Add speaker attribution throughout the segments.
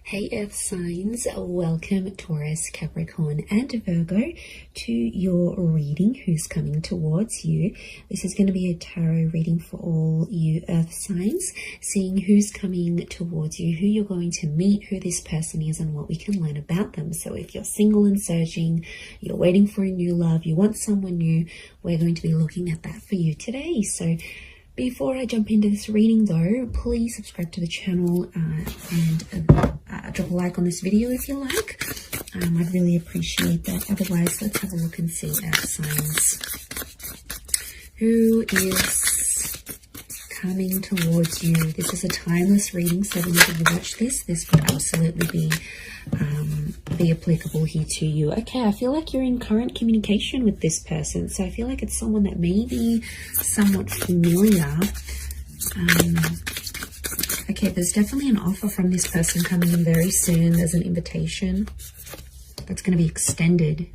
Speaker 1: Hey Earth signs, welcome Taurus, Capricorn and Virgo to your reading, who's coming towards you. This is going to be a tarot reading for all you Earth signs, seeing who's coming towards you, who you're going to meet, who this person is and what we can learn about them. So if you're single and searching, you're waiting for a new love, you want someone new, we're going to be looking at that for you today. So before I jump into this reading though, please subscribe to the channel and drop a like on this video if you like. I'd really appreciate that. Otherwise, let's have a look and see our signs. Who is coming towards you? This is a timeless reading, so whenever you watch this would absolutely be applicable here to you. Okay, I feel like you're in current communication with this person, so I feel like it's someone that may be somewhat familiar. Okay, there's definitely an offer from this person coming in very soon. There's an invitation that's going to be extended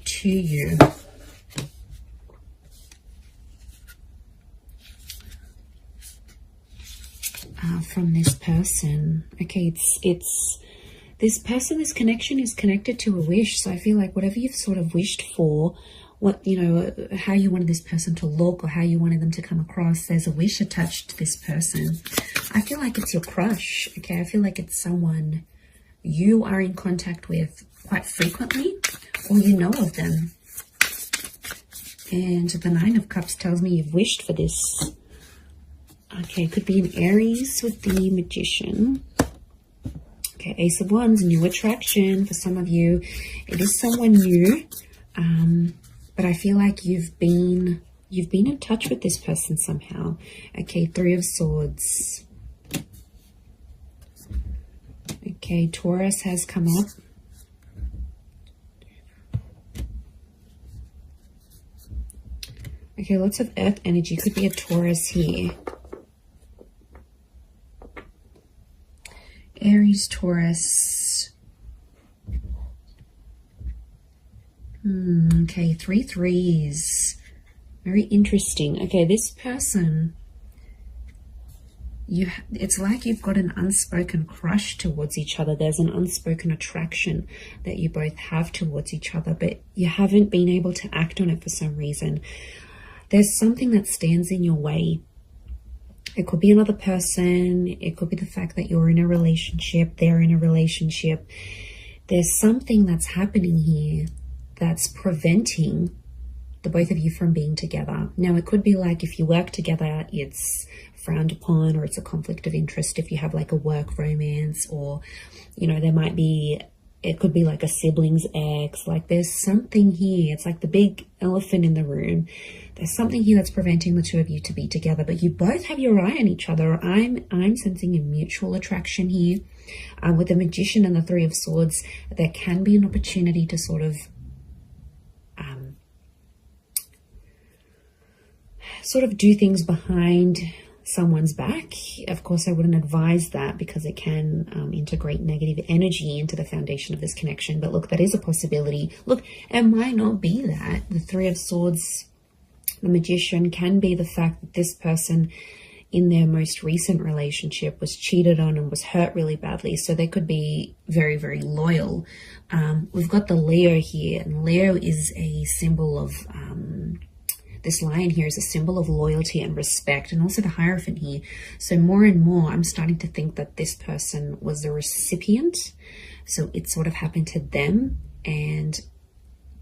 Speaker 1: to you. From this person. Okay, it's this person, this connection is connected to a wish. So I feel like whatever you've sort of wished for, what, you know, how you wanted this person to look or how you wanted them to come across, there's a wish attached to this person. I feel like it's your crush. Okay, I feel like it's someone you are in contact with quite frequently, or you know of them. And the Nine of Cups tells me you've wished for this. Okay, it could be an Aries with the Magician. Okay, Ace of Wands, new attraction for some of you. It is someone new, but I feel like you've been in touch with this person somehow. Okay, Three of Swords. Okay, Taurus has come up. Okay, lots of earth energy. Could be a Taurus here. Aries, Taurus. Okay, 3 threes. Very interesting. Okay, this person, it's like you've got an unspoken crush towards each other. There's an unspoken attraction that you both have towards each other, but you haven't been able to act on it for some reason. There's something that stands in your way. It could be another person. It could be the fact that you're in a relationship, they're in a relationship. There's something that's happening here that's preventing the both of you from being together. Now, it could be like if you work together, it's frowned upon, or it's a conflict of interest if you have like a work romance, or, you know, there might be, it could be like a sibling's ex. Like there's something here. It's like the big elephant in the room. There's something here that's preventing the two of you to be together, but you both have your eye on each other. I'm sensing a mutual attraction here. With the Magician and the Three of Swords, there can be an opportunity to sort of do things behind someone's back. Of course, I wouldn't advise that because it can integrate negative energy into the foundation of this connection. But look, that is a possibility. Look, it might not be that. The Three of Swords, the Magician, can be the fact that this person in their most recent relationship was cheated on and was hurt really badly. So they could be very, very loyal. We've got the Leo here, and Leo is a symbol of... this lion here is a symbol of loyalty and respect, and also the Hierophant here. So more and more, I'm starting to think that this person was the recipient. So it sort of happened to them, and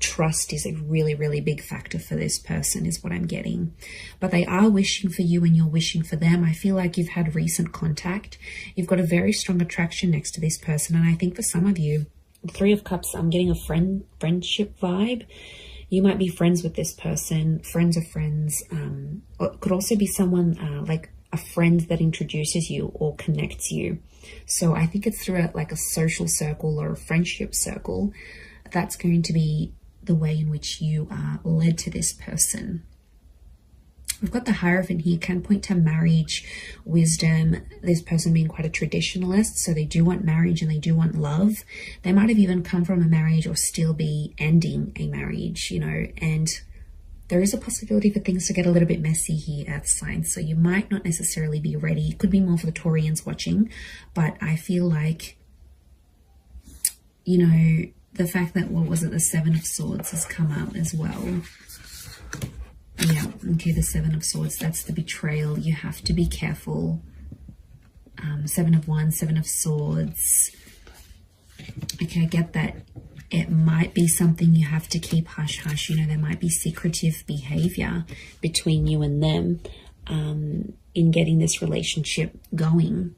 Speaker 1: trust is a really, really big factor for this person is what I'm getting. But they are wishing for you and you're wishing for them. I feel like you've had recent contact. You've got a very strong attraction next to this person. And I think for some of you, the Three of Cups, I'm getting a friendship vibe. You might be friends with this person, friends of friends. Or it could also be someone like a friend that introduces you or connects you. So I think it's through like a social circle or a friendship circle. That's going to be the way in which you are led to this person. We've got the Hierophant here, can point to marriage, wisdom, this person being quite a traditionalist, so they do want marriage and they do want love. They might have even come from a marriage or still be ending a marriage, you know, and there is a possibility for things to get a little bit messy here, Earth signs. So you might not necessarily be ready. It could be more for the Taurians watching, but I feel like, you know, the fact that, what was it, the Seven of Swords has come up as well. Yeah, okay, the Seven of Swords, that's the betrayal. You have to be careful. Seven of Wands, Seven of Swords. Okay, I get that. It might be something you have to keep hush-hush. You know, there might be secretive behavior between you and them in getting this relationship going.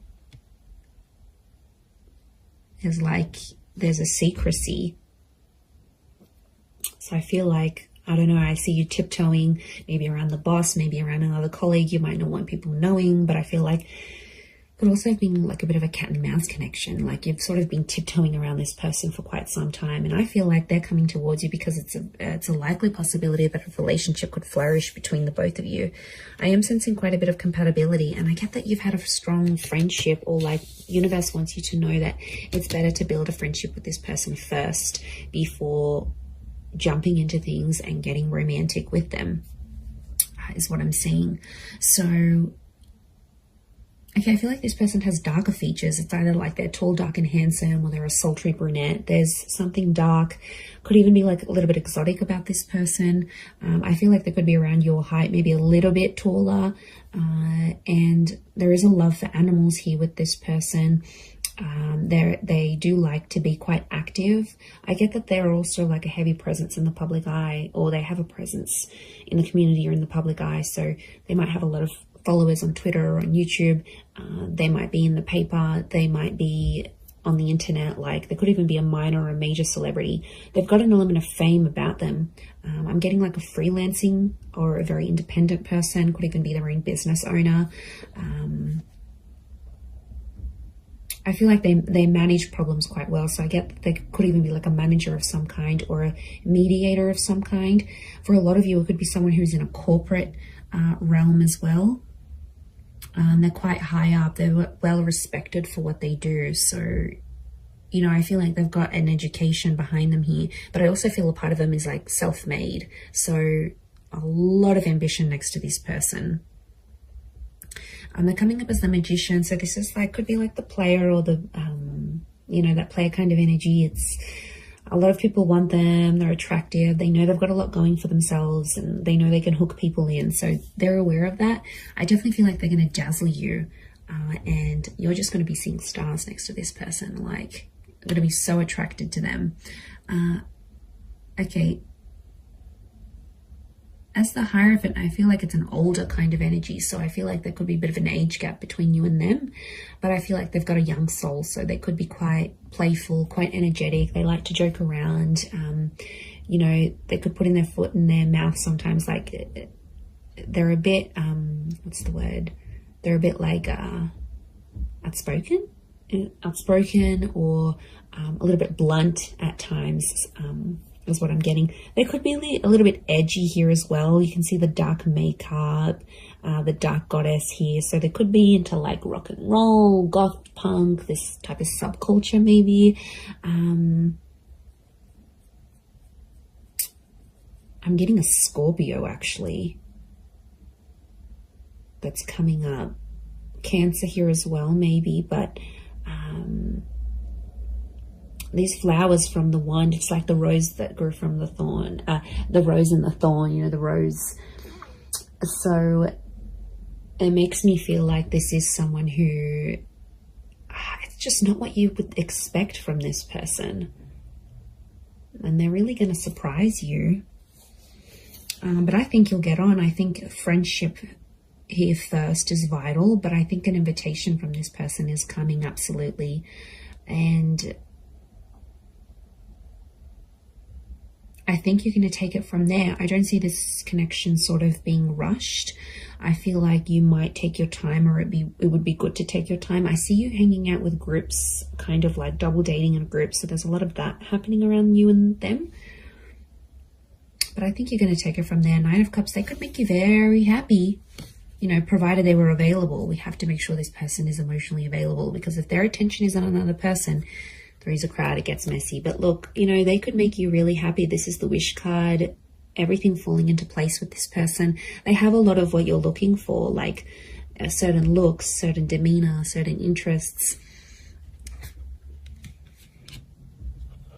Speaker 1: There's a secrecy. So I feel like, I don't know, I see you tiptoeing, maybe around the boss, maybe around another colleague. You might not want people knowing, but I feel like it could also have been like a bit of a cat and mouse connection. Like you've sort of been tiptoeing around this person for quite some time. And I feel like they're coming towards you because it's a likely possibility that a relationship could flourish between the both of you. I am sensing quite a bit of compatibility. And I get that you've had a strong friendship, or like universe wants you to know that it's better to build a friendship with this person first before jumping into things and getting romantic with them, is what I'm seeing. So okay, I feel like this person has darker features. It's either like they're tall, dark, and handsome, or they're a sultry brunette. There's something dark, could even be like a little bit exotic about this person. I feel like they could be around your height, maybe a little bit taller. And there is a love for animals here with this person. They do like to be quite active. I get that they're also like a heavy presence in the public eye, or they have a presence in the community or in the public eye. So they might have a lot of followers on Twitter or on YouTube. They might be in the paper. They might be on the internet. Like, there could even be a minor or a major celebrity. They've got an element of fame about them. I'm getting like a freelancing or a very independent person. Could even be their own business owner. I feel like they manage problems quite well. So I get that they could even be like a manager of some kind or a mediator of some kind. For a lot of you, it could be someone who's in a corporate realm as well. They're quite high up. They're well respected for what they do. So, you know, I feel like they've got an education behind them here. But I also feel a part of them is like self-made. So a lot of ambition next to this person. They're coming up as the Magician. So this is like, could be like the player or the, you know, that player kind of energy. It's a lot of people want them. They're attractive. They know they've got a lot going for themselves, and they know they can hook people in. So they're aware of that. I definitely feel like they're going to dazzle you. And you're just going to be seeing stars next to this person. Like, you're going to be so attracted to them. Okay. As the Hierophant, I feel like it's an older kind of energy. So I feel like there could be a bit of an age gap between you and them. But I feel like they've got a young soul. So they could be quite playful, quite energetic. They like to joke around. You know, they could put in their foot in their mouth sometimes. Like, they're a bit, what's the word? They're a bit like outspoken or a little bit blunt at times. Is what I'm getting. They could be a little bit edgy here as well. You can see the dark makeup, the dark goddess here. So they could be into like rock and roll, goth punk, this type of subculture maybe. I'm getting a Scorpio actually that's coming up. Cancer here as well maybe, but these flowers from the wand, it's like the rose that grew from the thorn, the rose and the thorn, you know, the rose. So it makes me feel like this is someone who, it's just not what you would expect from this person. And they're really going to surprise you. But I think you'll get on. I think friendship here first is vital, but I think an invitation from this person is coming, absolutely. And I think you're going to take it from there. I don't see this connection sort of being rushed. I feel like you might take your time, or it would be good to take your time. I see you hanging out with groups, kind of like double dating in groups. So there's a lot of that happening around you and them. But I think you're going to take it from there. Nine of Cups, they could make you very happy, you know, provided they were available. We have to make sure this person is emotionally available, because if their attention is on another person, Three's a crowd, it gets messy. But look, you know, they could make you really happy. This is the Wish card. everything falling into place with this person. They have a lot of what you're looking for, like certain looks, certain demeanor, certain interests.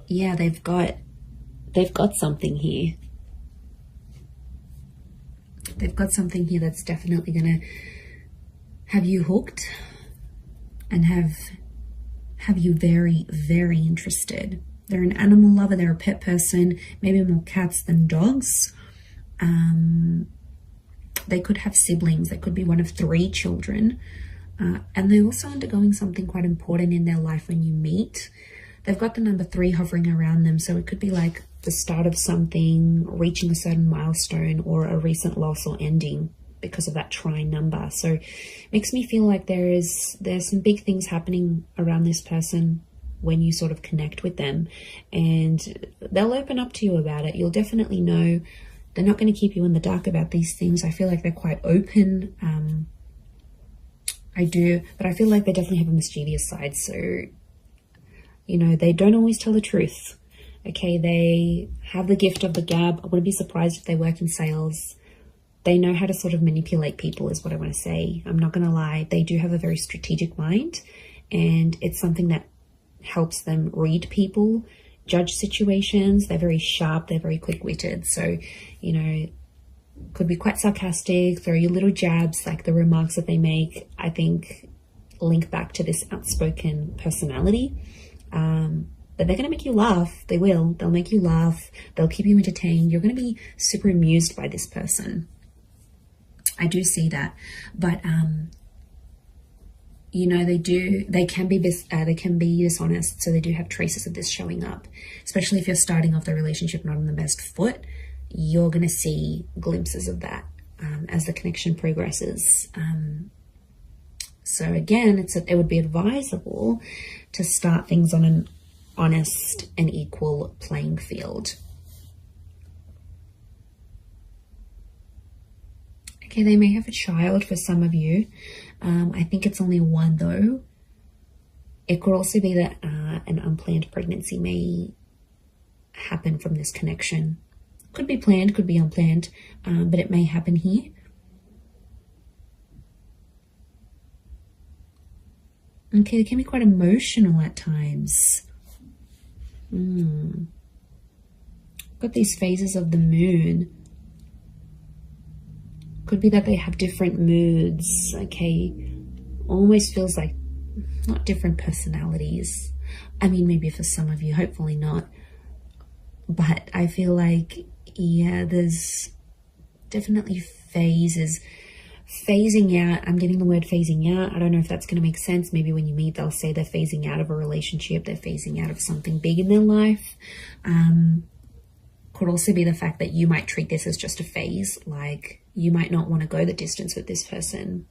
Speaker 1: Yeah, they've got something here. They've got something here that's definitely going to have you hooked and have you very, very interested. They're an animal lover, they're a pet person, maybe more cats than dogs. They could have siblings, they could be one of 3 children. And they're also undergoing something quite important in their life when you meet. They've got the number 3 hovering around them, so it could be like the start of something, reaching a certain milestone, or a recent loss or ending because of that trine number. So it makes me feel like there's some big things happening around this person when you sort of connect with them, and they'll open up to you about it. You'll definitely know. They're not going to keep you in the dark about these things. I feel like they're quite open. I do, but I feel like they definitely have a mischievous side. So, you know, they don't always tell the truth. Okay, they have the gift of the gab. I wouldn't be surprised if they work in sales. They know how to sort of manipulate people is what I want to say. I'm not going to lie. They do have a very strategic mind, and it's something that helps them read people, judge situations. They're very sharp. They're very quick-witted. So, you know, could be quite sarcastic, throw you little jabs, like the remarks that they make, I think, link back to this outspoken personality. But they're going to make you laugh. They will. They'll make you laugh. They'll keep you entertained. You're going to be super amused by this person. I do see that. But, you know, they can be dishonest. So they do have traces of this showing up, especially if you're starting off the relationship not on the best foot. You're going to see glimpses of that as the connection progresses. So again, it would be advisable to start things on an honest and equal playing field. Okay, they may have a child for some of you. I think it's only 1 though. It could also be that an unplanned pregnancy may happen from this connection. Could be planned, could be unplanned, but it may happen here. Okay, they can be quite emotional at times. Got these phases of the moon. Could be that they have different moods. Okay, almost feels like not different personalities. I mean, maybe for some of you, hopefully not. But I feel like, yeah, there's definitely phases. Phasing out, I'm getting the word phasing out. I don't know if that's going to make sense. Maybe when you meet, they'll say they're phasing out of a relationship. They're phasing out of something big in their life. Could also be the fact that you might treat this as just a phase. Like, you might not want to go the distance with this person.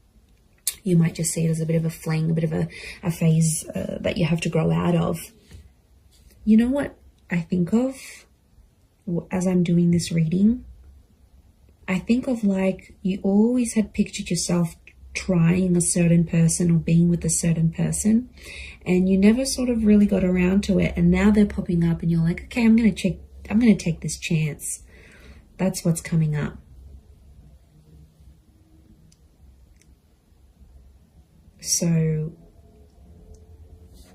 Speaker 1: You might just see it as a bit of a fling, a bit of a phase that you have to grow out of. You know what I think of as I'm doing this reading? I think of like you always had pictured yourself trying a certain person or being with a certain person, and you never sort of really got around to it, and now they're popping up and you're like, okay, I'm going to take this chance. That's what's coming up. So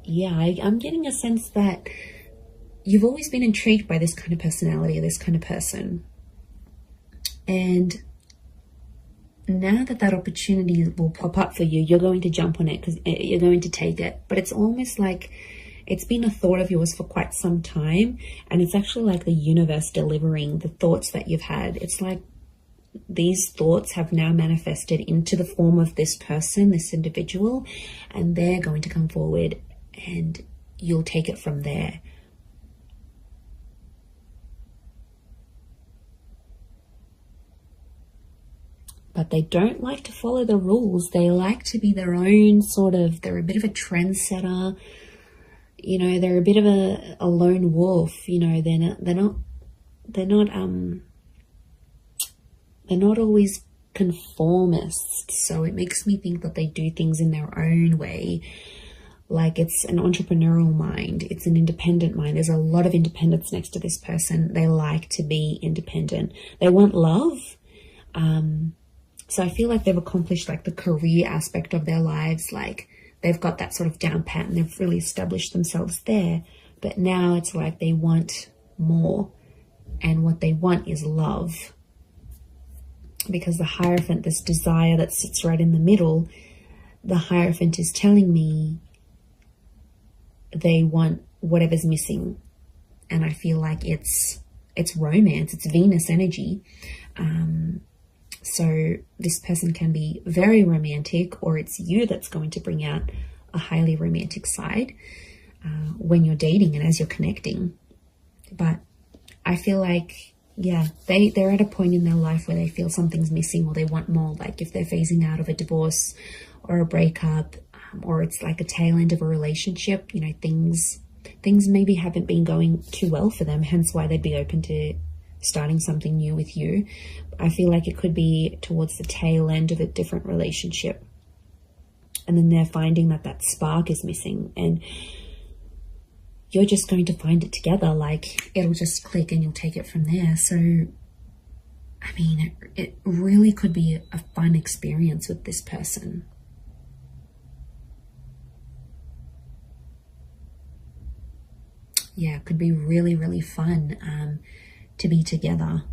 Speaker 1: yeah, I'm getting a sense that you've always been intrigued by this kind of personality or this kind of person. And now that opportunity will pop up for you, you're going to jump on it because you're going to take it. But it's almost like it's been a thought of yours for quite some time. And it's actually like the universe delivering the thoughts that you've had. It's like these thoughts have now manifested into the form of this person, this individual, and they're going to come forward and you'll take it from there. But they don't like to follow the rules. They like to be their own sort of, they're a bit of a trendsetter. You know, they're a bit of a lone wolf. You know, they're not always conformists. So it makes me think that they do things in their own way. Like it's an entrepreneurial mind. It's an independent mind. There's a lot of independence next to this person. They like to be independent. They want love. So I feel like they've accomplished like the career aspect of their lives. Like they've got that sort of down pat and they've really established themselves there. But now it's like they want more. And what they want is love. Because the Hierophant, this desire that sits right in the middle, the Hierophant is telling me they want whatever's missing. And I feel like it's romance, it's Venus energy. So this person can be very romantic, or it's you that's going to bring out a highly romantic side when you're dating and as you're connecting. But I feel like, yeah, they're at a point in their life where they feel something's missing or they want more. Like if they're phasing out of a divorce or a breakup, or it's like a tail end of a relationship, you know, things maybe haven't been going too well for them, hence why they'd be open to starting something new with you. I feel like it could be towards the tail end of a different relationship. And then they're finding that that spark is missing, and you're just going to find it together. Like it'll just click and you'll take it from there. So, I mean, it really could be a fun experience with this person. Yeah, it could be really, really fun to be together.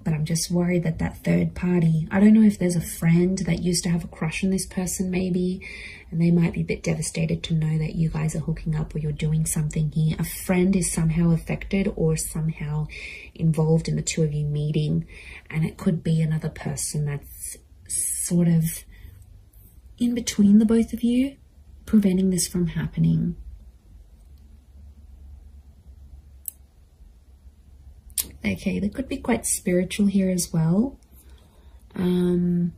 Speaker 1: But I'm just worried that that third party, I don't know if there's a friend that used to have a crush on this person maybe, and they might be a bit devastated to know that you guys are hooking up or you're doing something here. A friend is somehow affected or somehow involved in the two of you meeting, and it could be another person that's sort of in between the both of you, preventing this from happening. Okay, they could be quite spiritual here as well. They're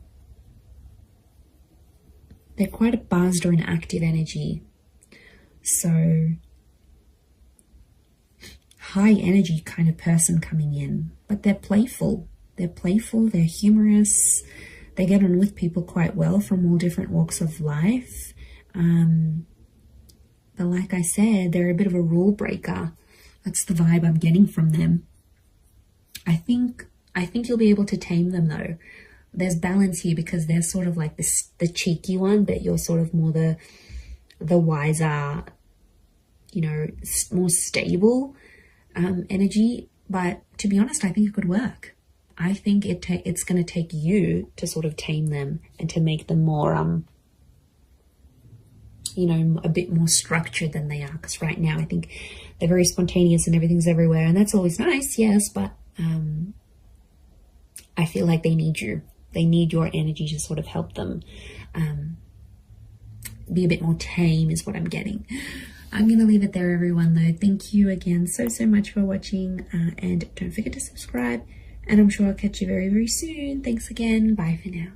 Speaker 1: quite a buzzed or an active energy. So, high energy kind of person coming in. But they're playful. They're playful, they're humorous. They get on with people quite well from all different walks of life. But like I said, they're a bit of a rule breaker. That's the vibe I'm getting from them. I think you'll be able to tame them though. There's balance here because they're sort of like the cheeky one, but you're sort of more the wiser, you know, more stable energy. But to be honest, I think it could work. I think it's going to take you to sort of tame them and to make them more, you know, a bit more structured than they are. Because right now I think they're very spontaneous and everything's everywhere, and that's always nice, yes, but I feel like they need you. They need your energy to sort of help them be a bit more tame is what I'm getting. I'm going to leave it there, everyone, though. Thank you again so much for watching, and don't forget to subscribe, and I'm sure I'll catch you very, very soon. Thanks again. Bye for now.